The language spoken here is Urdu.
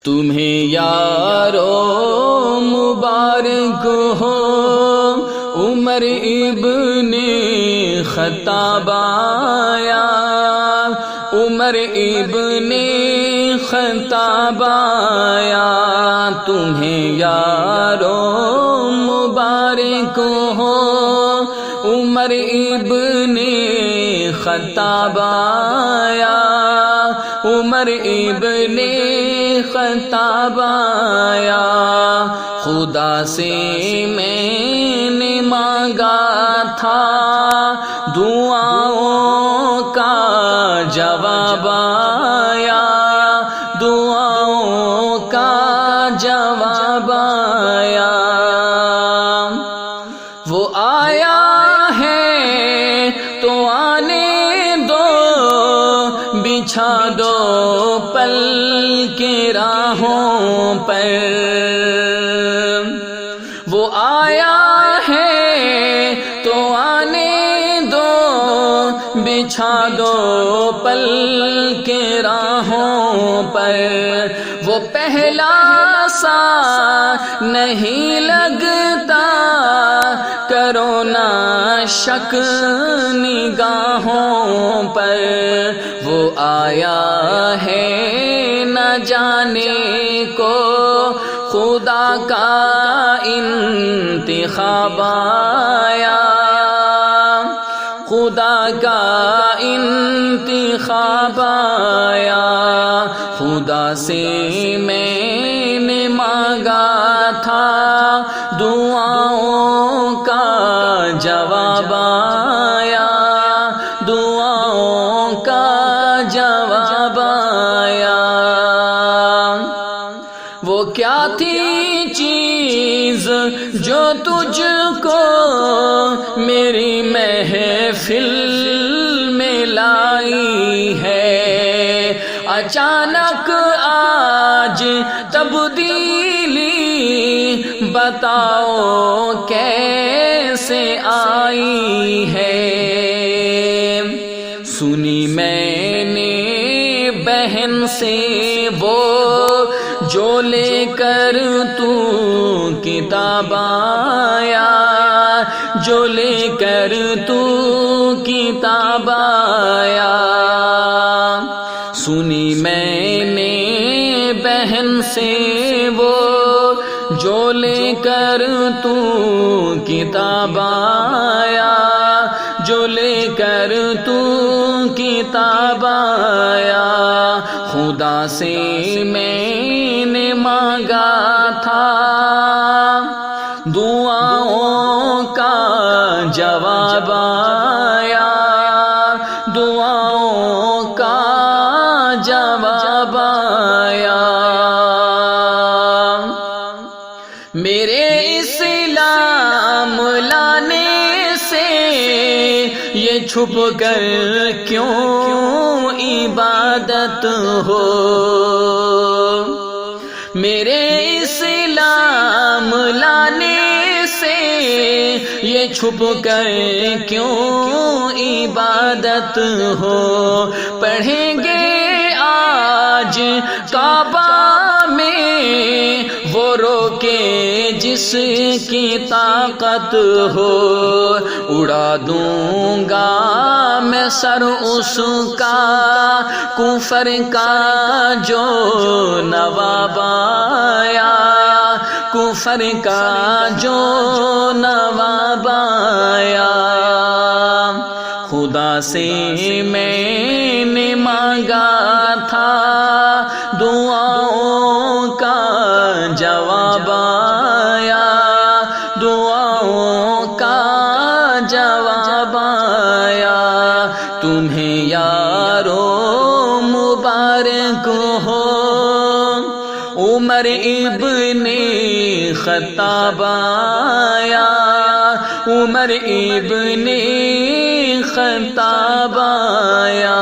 تمہیں یارو مبارک ہو عمر ابن خطاب آیا، عمر ابن خطاب آیا، تمہیں یارو مبارک ہو عمر ابن خطاب آیا، عمر ابن خطاب آیا، خدا سے میں نے مانگا تھا دعاؤں کا جواب آیا، دعاؤں کا جواب آیا، وہ آیا ہے تو آنے دو، بچھا دو پل کے راہوں پر، وہ آیا ہے تو آنے دو، بچھا دو پل کے راہوں پر، وہ پہلا سا نہیں لگتا، کرو نہ شک نگاہوں پر، وہ آیا ہے نہ جانے کو خدا کا انتخاب آیا، خدا کا انتخاب آیا، خدا سے میں نے مانگا تھا دعاؤں کا جواب آیا، دعاؤں کا جواب آیا، وہ کیا تھی چیز جو تجھ کو میری محفل میں لائی ہے، اچانک آج تبدیلی بتاؤ کیسے آئی ہے، سنی میں نے بہن سے وہ جو لے کر تو کتاب آیا، جو لے کر تو کتاب آیا، سنی میں نے بہن سے وہ جو لے کر تو کتاب آیا، جو لے کر تو کتاب آیا، خدا سے میں نے مانگا تھا دعاؤں کا جواب آیا، دعاؤں کا جواب آیا، میرے اسلام لانے سے یہ چھپ کر کیوں عبادت ہو، میرے اسلام لانے سے یہ چھپ کر کیوں عبادت ہو، پڑھیں گے آج کعبہ میں وہ روکے جس کی طاقت ہو، اڑا دوں گا میں سر اس کا کفر کا جو نواب آیا، کفر کا جو نواب آیا، خدا سے میں نے مانگا تھا دعاؤں کا جواب آیا، دعاؤں کا جواب آیا، تمہیں یارو مبارک ہو عمر ابن خطاب آیا، عمر ابن خطاب آیا۔